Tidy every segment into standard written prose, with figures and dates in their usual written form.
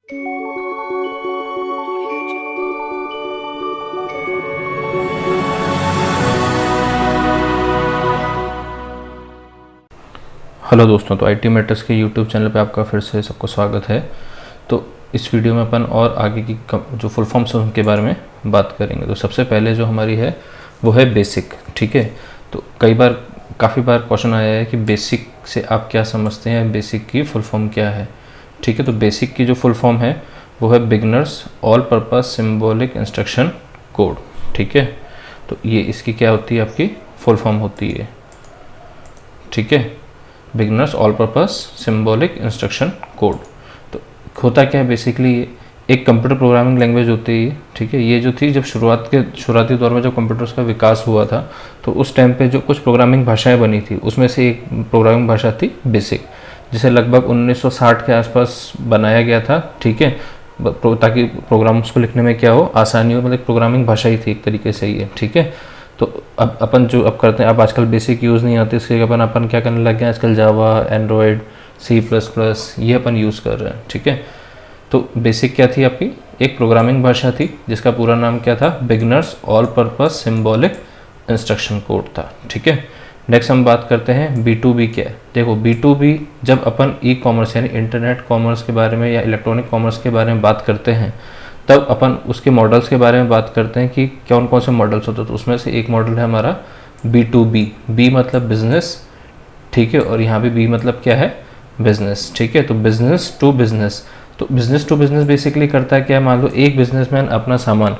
Hello दोस्तों, तो IT matters के YouTube चैनल पे आपका फिर से सबको स्वागत है। तो इस वीडियो में अपन और आगे की जो फुल फॉर्म्स हैं उनके बारे में बात करेंगे। तो सबसे पहले जो हमारी है वो है बेसिक। ठीक है, तो काफ़ी बार क्वेश्चन आया है कि बेसिक से आप क्या समझते हैं, बेसिक की फुल फॉर्म क्या है। ठीक है, तो बेसिक की जो फुल फॉर्म है वो है beginners all purpose symbolic instruction code. ठीक है, तो ये इसकी क्या होती है, आपकी फुल फॉर्म होती है। ठीक है, beginners all purpose symbolic instruction code. तो होता क्या है, बेसिकली ये एक कंप्यूटर प्रोग्रामिंग लैंग्वेज होती है। ठीक है, ये जो थी जब शुरुआती दौर में जब कंप्यूटर्स का विकास हुआ था तो उस टाइम पे जो कुछ प्रोग्रामिंग भाषाएं बनी थी उसमें से एक प्रोग्रामिंग भाषा थी बेसिक, जिसे लगभग 1960 के आसपास बनाया गया था। ठीक है, ताकि प्रोग्राम्स को लिखने में क्या हो, आसानी हो, मतलब प्रोग्रामिंग भाषा ही थी एक तरीके से ये। ठीक है, तो अब अपन जो अब करते हैं, अब आजकल बेसिक यूज़ नहीं आती, इसके अपन क्या करने लगे हैं आजकल, जावा, एंड्रॉयड, C++ ये अपन यूज़ कर रहे हैं। ठीक है, तो बेसिक क्या थी आपकी, एक प्रोग्रामिंग भाषा थी जिसका पूरा नाम क्या था, beginners all purpose symbolic instruction code था। ठीक है, नेक्स्ट हम बात करते हैं B2B क्या है। देखो B2B जब अपन ई-कॉमर्स यानी इंटरनेट कॉमर्स के बारे में या इलेक्ट्रॉनिक कॉमर्स के बारे में बात करते हैं तब अपन उसके मॉडल्स के बारे में बात करते हैं कि कौन कौन से मॉडल्स होते हैं। तो उसमें से एक मॉडल है हमारा B2B। B मतलब बिजनेस, ठीक है, और यहाँ पे B मतलब क्या है, बिजनेस। ठीक है, तो बिजनेस टू बिजनेस। तो बिजनेस टू बिजनेस बेसिकली करता है क्या, मान लो एक बिजनेसमैन अपना सामान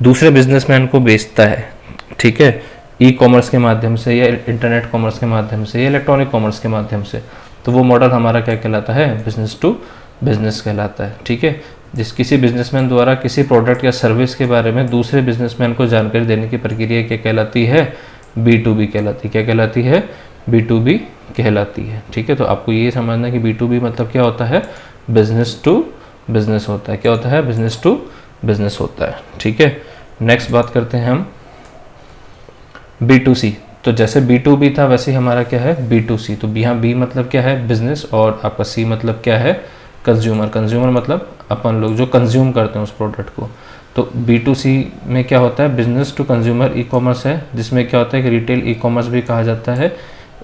दूसरे बिजनेसमैन को बेचता है। ठीक है, ई-कॉमर्स के माध्यम से या इंटरनेट कॉमर्स के माध्यम से या इलेक्ट्रॉनिक कॉमर्स के माध्यम से, तो वो मॉडल हमारा क्या कहलाता है, बिजनेस टू बिजनेस कहलाता है। ठीक है, किसी बिजनेसमैन द्वारा किसी प्रोडक्ट या सर्विस के बारे में दूसरे बिजनेसमैन को जानकारी देने की प्रक्रिया क्या कहलाती है, B2B कहलाती है। क्या कहलाती है, B2B कहलाती है। ठीक है, तो आपको ये समझना है कि B2B मतलब क्या होता है, बिजनेस टू बिजनेस होता है। क्या होता है, बिजनेस टू बिजनेस होता है। ठीक है, नेक्स्ट बात करते हैं हम B2C। तो जैसे B2B था वैसे ही हमारा क्या है, B2C। तो यहाँ B मतलब क्या है, बिजनेस, और आपका C मतलब क्या है, कंज्यूमर। कंज्यूमर मतलब अपन लोग जो कंज्यूम करते हैं उस प्रोडक्ट को। तो B2C में क्या होता है, बिजनेस टू कंज्यूमर ई-कॉमर्स है, जिसमें क्या होता है कि रिटेल ई-कॉमर्स भी कहा जाता है।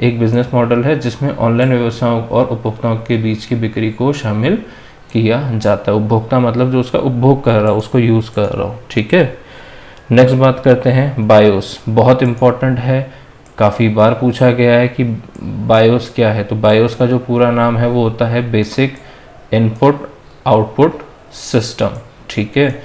एक बिजनेस मॉडल है जिसमें ऑनलाइन व्यवसायों और उपभोक्ताओं के बीच की बिक्री को शामिल किया जाता है। उपभोक्ता मतलब जो उसका उपभोग कर रहा हो, उसको यूज़ कर रहा हो। ठीक है, नेक्स्ट बात करते हैं बायोस। बहुत इंपॉर्टेंट है, काफ़ी बार पूछा गया है कि बायोस क्या है। तो बायोस का जो पूरा नाम है वो होता है बेसिक इनपुट आउटपुट सिस्टम। ठीक है,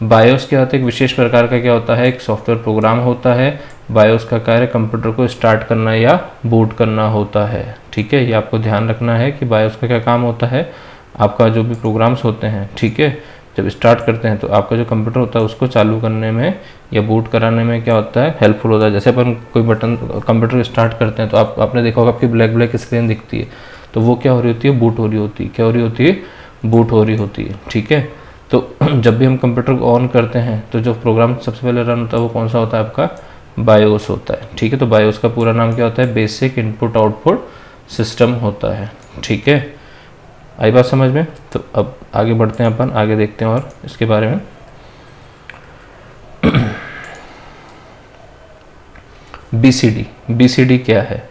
बायोस क्या होता है, एक विशेष प्रकार का क्या होता है, एक सॉफ्टवेयर प्रोग्राम होता है। बायोस का कार्य कंप्यूटर को स्टार्ट करना या बूट करना होता है। ठीक है, ये आपको ध्यान रखना है कि बायोस का क्या काम होता है, आपका जो भी प्रोग्राम्स होते हैं, ठीक है, जब स्टार्ट करते हैं तो आपका जो कंप्यूटर होता है उसको चालू करने में या बूट कराने में क्या होता है, हेल्पफुल होता है। जैसे अपन कोई बटन कंप्यूटर स्टार्ट करते हैं तो आपने देखा होगा आपकी ब्लैक स्क्रीन दिखती है, तो वो क्या हो रही होती है, बूट हो रही होती है। क्या हो रही होती है, बूट हो रही होती है। ठीक है, तो जब भी हम कंप्यूटर को ऑन करते हैं तो जो प्रोग्राम सबसे पहले रन होता है वो कौन सा होता है, आपका बायोस होता है। ठीक है, तो बायोस का पूरा नाम क्या होता है, बेसिक इनपुट आउटपुट सिस्टम होता है। ठीक है, आई बात समझ में। तो अब आगे बढ़ते हैं, अपन आगे देखते हैं और इसके बारे में। BCD क्या है,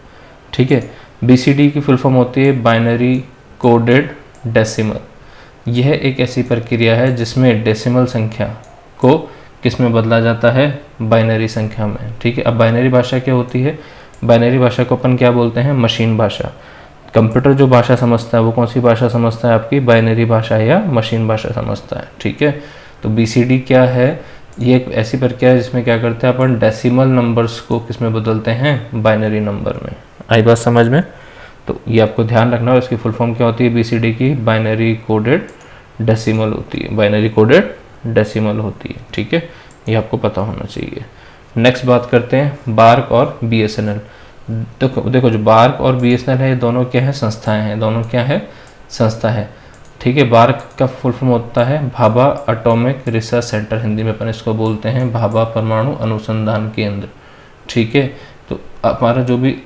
ठीक है, BCD की फुल फॉर्म होती है बाइनरी कोडेड डेसिमल। यह एक ऐसी प्रक्रिया है जिसमें डेसिमल संख्या को किस में बदला जाता है, बाइनरी संख्या में। ठीक है, अब बाइनरी भाषा क्या होती है, बाइनरी भाषा को अपन क्या बोलते हैं, मशीन भाषा। कंप्यूटर जो भाषा समझता है वो कौन सी भाषा समझता है, आपकी बाइनरी भाषा या मशीन भाषा समझता है। ठीक है, तो BCD क्या है, ये एक ऐसी प्रक्रिया है जिसमें क्या करते हैं अपन, डेसिमल नंबर्स को किस में बदलते हैं, बाइनरी नंबर में। आई बात समझ में। तो ये आपको ध्यान रखना है, इसकी फुल फॉर्म क्या होती है BCD की, बाइनरी कोडेड डेसिमल होती है, बाइनरी कोडेड डेसिमल होती है। ठीक है, ये आपको पता होना चाहिए। नेक्स्ट बात करते हैं बार्क और BSNL। देखो जो बार्क और BSNL है ये दोनों क्या है, संस्थाएं हैं, दोनों क्या है, संस्था है। ठीक है, बार्क का फुल फॉर्म होता है Bhabha atomic research centre, Hindi में अपन इसको बोलते हैं भाभा परमाणु अनुसंधान केंद्र। ठीक है, तो हमारा जो भी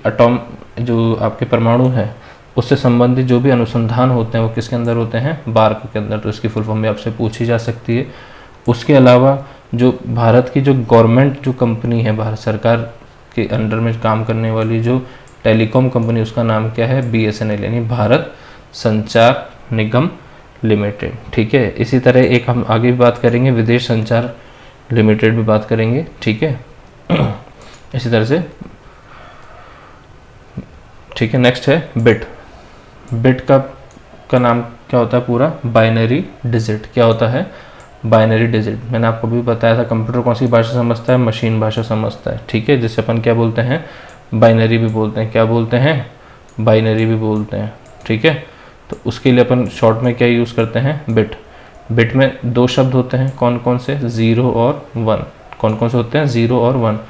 जो आपके परमाणु है उससे संबंधित जो भी अनुसंधान होते हैं वो किसके अंदर होते हैं, बार्क के अंदर। तो इसकी फुल फॉर्म भी आपसे पूछी जा सकती है। उसके अलावा जो भारत की जो गवर्नमेंट जो कंपनी है, भारत सरकार के अंडर में काम करने वाली जो टेलीकॉम कंपनी, उसका नाम क्या है, BSNL यानी भारत संचार निगम लिमिटेड। ठीक है, इसी तरह एक हम आगे भी बात करेंगे, विदेश संचार लिमिटेड भी बात करेंगे। ठीक है, इसी तरह से। ठीक है, नेक्स्ट है बिट। बिट का नाम क्या होता है पूरा, बाइनरी डिजिट। क्या होता है, बाइनरी डिजिट। मैंने आपको भी बताया था कंप्यूटर कौन सी भाषा समझता है, मशीन भाषा समझता है। ठीक है, जिसे अपन क्या बोलते हैं, बाइनरी भी बोलते हैं। क्या बोलते हैं, बाइनरी भी बोलते हैं। ठीक है, तो उसके लिए अपन शॉर्ट में क्या यूज़ करते हैं, बिट। बिट में दो शब्द होते हैं, कौन कौन से, 0 और 1। कौन कौन से होते हैं, 0 और 1।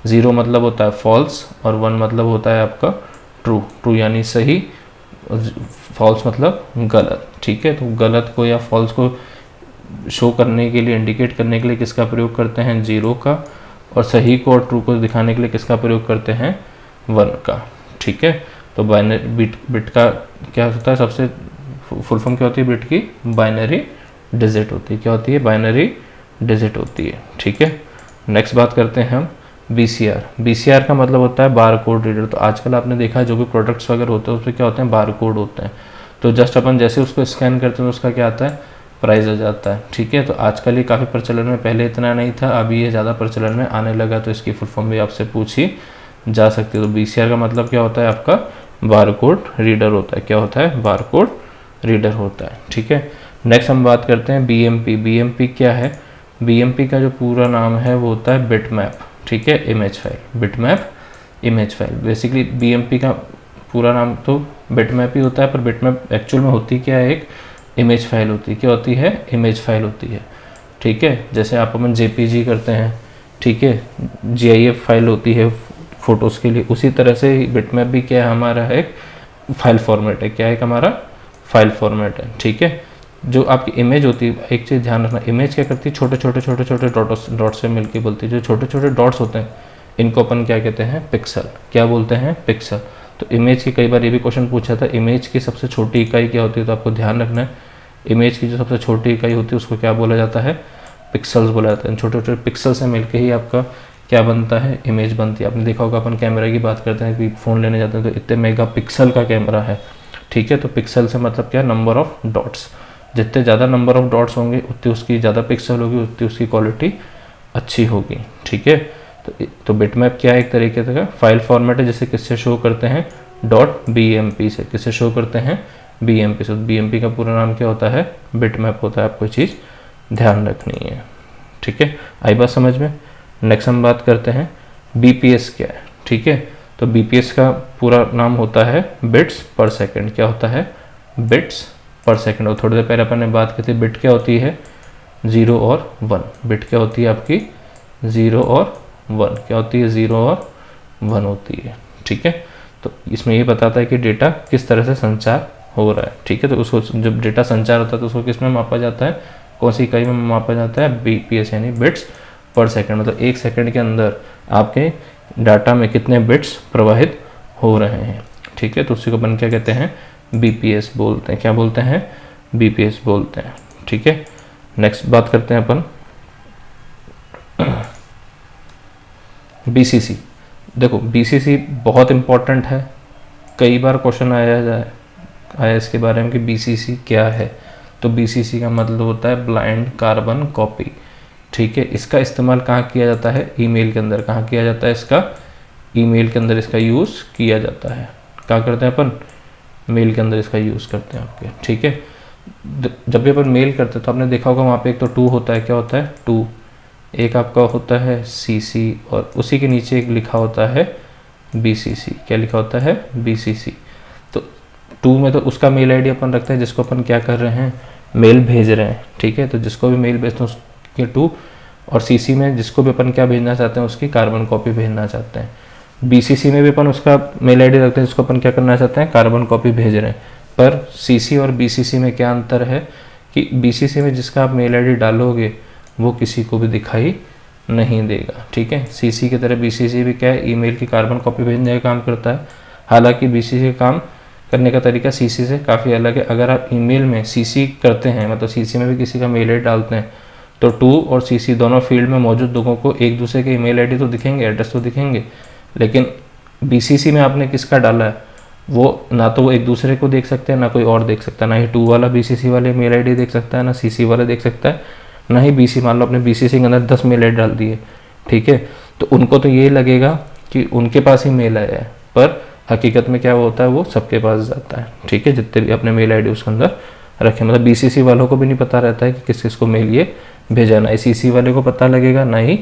0 मतलब होता है फॉल्स और 1 मतलब होता है आपका ट्रू। ट्रू यानी सही, फॉल्स मतलब गलत। ठीक है, तो गलत को या फॉल्स को शो करने के लिए, इंडिकेट करने के लिए किसका प्रयोग करते हैं, 0 का, और सही को और ट्रू को दिखाने के लिए किसका प्रयोग करते हैं, 1 का। ठीक है, तो बाइनरी बिट का क्या होता है, सबसे फुल फॉर्म क्या होती है बिट की, बाइनरी डिजिट होती है। क्या होती है, बाइनरी डिजिट होती है। ठीक है, नेक्स्ट बात करते हैं हम BCR। BCR का मतलब होता है बार कोड रीडर। तो आजकल आपने देखा है जो भी प्रोडक्ट्स वगैरह होते हैं उसमें क्या होते हैं, बार कोड होते हैं। तो जस्ट अपन जैसे उसको स्कैन करते हैं तो उसका क्या आता है, प्राइस आ जाता है। ठीक है, तो आजकल ये काफ़ी प्रचलन में, पहले इतना नहीं था, अभी ये ज़्यादा प्रचलन में आने लगा। तो इसकी फुल फॉर्म भी आपसे पूछी जा सकती है। तो BCR का मतलब क्या होता है, आपका बार कोड रीडर होता है। क्या होता है, बार कोड रीडर होता है। ठीक है, नेक्स्ट हम बात करते हैं BMP। BMP क्या है, BMP का जो पूरा नाम है वो होता है बिटमैप। ठीक है, image file, bitmap image file. Basically BMP का पूरा नाम तो बिटमैप ही होता है, पर बिटमैप एक्चुअल में होती क्या है, एक इमेज फाइल होती है। क्या होती है, इमेज फाइल होती है। ठीक है, जैसे आप अपन JPG करते हैं, ठीक है, GIF फाइल होती है फोटोज़ के लिए, उसी तरह से बिटमैप भी क्या है, हमारा है एक फाइल फॉर्मेट है। क्या है, हमारा फाइल फॉर्मेट है। ठीक है, जो आपकी इमेज होती है, एक चीज़ ध्यान रखना, इमेज क्या करती है, छोटे छोटे डॉट्स से मिलके बोलती है। जो छोटे छोटे डॉट्स होते हैं इनको अपन क्या कहते हैं, पिक्सल। क्या बोलते हैं, पिक्सल। तो इमेज की कई बार ये भी क्वेश्चन पूछा था, इमेज की सबसे छोटी इकाई क्या होती है, तो आपको ध्यान रखना है, इमेज की जो सबसे छोटी इकाई होती है उसको क्या बोला जाता है, पिक्सल्स बोला जाता है। छोटे छोटे पिक्सल से मिलकर ही आपका क्या बनता है, इमेज बनती है। आपने देखा होगा अपन कैमरा की बात करते हैं कि फ़ोन लेने जाते हैं तो इतने मेगापिक्सल का कैमरा है। ठीक है, तो पिक्सल से मतलब क्या, नंबर ऑफ डॉट्स। जितने ज़्यादा नंबर ऑफ डॉट्स होंगे उतनी उसकी ज़्यादा पिक्सल होगी, उतनी उसकी क्वालिटी अच्छी होगी। ठीक है, तो बिटमैप क्या है, एक तरीके का फाइल फॉर्मेट है जिसे किससे शो करते हैं, .bmp से। किससे शो करते हैं, BMP से। BMP का पूरा नाम क्या होता है, बिटमैप होता है। आपको चीज़ ध्यान रखनी है। ठीक है, आई बात समझ में। नेक्स्ट हम बात करते हैं BPS क्या है। ठीक है, तो BPS का पूरा नाम होता है बिट्स पर सेकंड। क्या होता है, बिट्स पर सेकंड। और थोड़ी देर पहले अपन ने बात की थी, बिट क्या होती है, 0 और 1। बिट क्या होती है आपकी, 0 और 1। क्या होती है, 0 और 1 होती है। ठीक है, तो इसमें ये बताता है कि डेटा किस तरह से संचार हो रहा है। ठीक है, तो उसको जब डेटा संचार होता है तो उसको किस में मापा जाता है, कौन सी इकाई में मापा जाता है, BPS यानी बिट्स पर सेकंड। मतलब 1 सेकंड के अंदर आपके डाटा में कितने बिट्स प्रवाहित हो रहे हैं। ठीक है, तो उसी को अपन क्या कहते हैं, BPS बोलते हैं। क्या बोलते हैं, BPS बोलते हैं। ठीक है, नेक्स्ट बात करते हैं अपन BCC। देखो BCC बहुत इंपॉर्टेंट है, कई बार क्वेश्चन आया इसके बारे में कि BCC क्या है। तो BCC का मतलब होता है ब्लाइंड कार्बन कॉपी। ठीक है, इसका इस्तेमाल कहाँ किया जाता है, ईमेल के अंदर। कहाँ किया जाता है इसका, ईमेल के अंदर इसका यूज़ किया जाता है। क्या करते हैं अपन, मेल के अंदर इसका यूज़ करते हैं आपके। ठीक है, जब भी अपन मेल करते हैं तो आपने देखा होगा वहाँ पे एक तो 2 होता है। क्या होता है, 2। एक आपका होता है CC और उसी के नीचे एक लिखा होता है BCC। क्या लिखा होता है, BCC। तो 2 में तो उसका मेल ID अपन रखते हैं जिसको अपन क्या कर रहे हैं, मेल भेज रहे हैं। ठीक है, तो जिसको भी मेल भेजते हैं उसके 2, और CC में जिसको भी अपन क्या भेजना चाहते हैं, उसकी कार्बन कॉपी भेजना चाहते हैं। BCC में भी अपन उसका मेल ID रखते हैं जिसको अपन क्या करना चाहते हैं, कार्बन कॉपी भेज रहे हैं। पर CC और BCC में क्या अंतर है कि BCC में जिसका आप मेल ID डालोगे वो किसी को भी दिखाई नहीं देगा। ठीक है, CC की तरह BCC भी क्या है, ईमेल की कार्बन कॉपी भेजने का काम करता है। हालांकि BCC का काम करने का तरीका सीसी से काफ़ी अलग है। अगर आप ईमेल में सीसी करते हैं, मतलब सीसी में भी किसी का मेल आईडी डालते हैं, तो टू और सीसी दोनों फील्ड में मौजूद लोगों को एक दूसरे के ईमेल आईडी तो दिखेंगे, एड्रेस तो दिखेंगे, लेकिन बीसीसी में आपने किसका डाला है वो ना तो वो एक दूसरे को देख सकते हैं, ना कोई और देख सकता है। ना ही टू वाला बीसीसी वाले मेल आईडी देख सकता है, ना सीसी वाला देख सकता है, ना ही बीसी। मान लो अपने बीसीसी के अंदर 10 मेल आईडी डाल दिए, ठीक है, तो उनको तो ये लगेगा कि उनके पास ही मेल आया है, पर हकीकत में क्या होता है वो सबके पास जाता है, ठीक है, जितने भी अपने मेल आईडी उसके अंदर रखें। मतलब बीसीसी वालों को भी नहीं पता रहता है कि किस किस को मेल ये भेजा, ना ही सीसी वाले को पता लगेगा, ना ही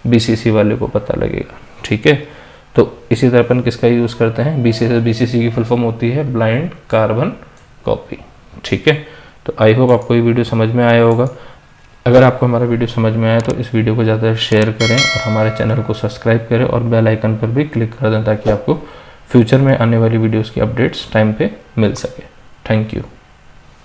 बीसीसी वाले को पता लगेगा, ठीक है। तो इसी तरह अपन किसका यूज़ करते हैं, बीसीसी की फुल फॉर्म होती है ब्लाइंड कार्बन कॉपी, ठीक है। तो आई होप आपको ये वीडियो समझ में आया होगा। अगर आपको हमारा वीडियो समझ में आया तो इस वीडियो को ज़्यादा शेयर करें और हमारे चैनल को सब्सक्राइब करें और बेल आइकन पर भी क्लिक कर दें, ताकि आपको फ्यूचर में आने वाली वीडियोस की अपडेट्स टाइम पे मिल सके। Thank you.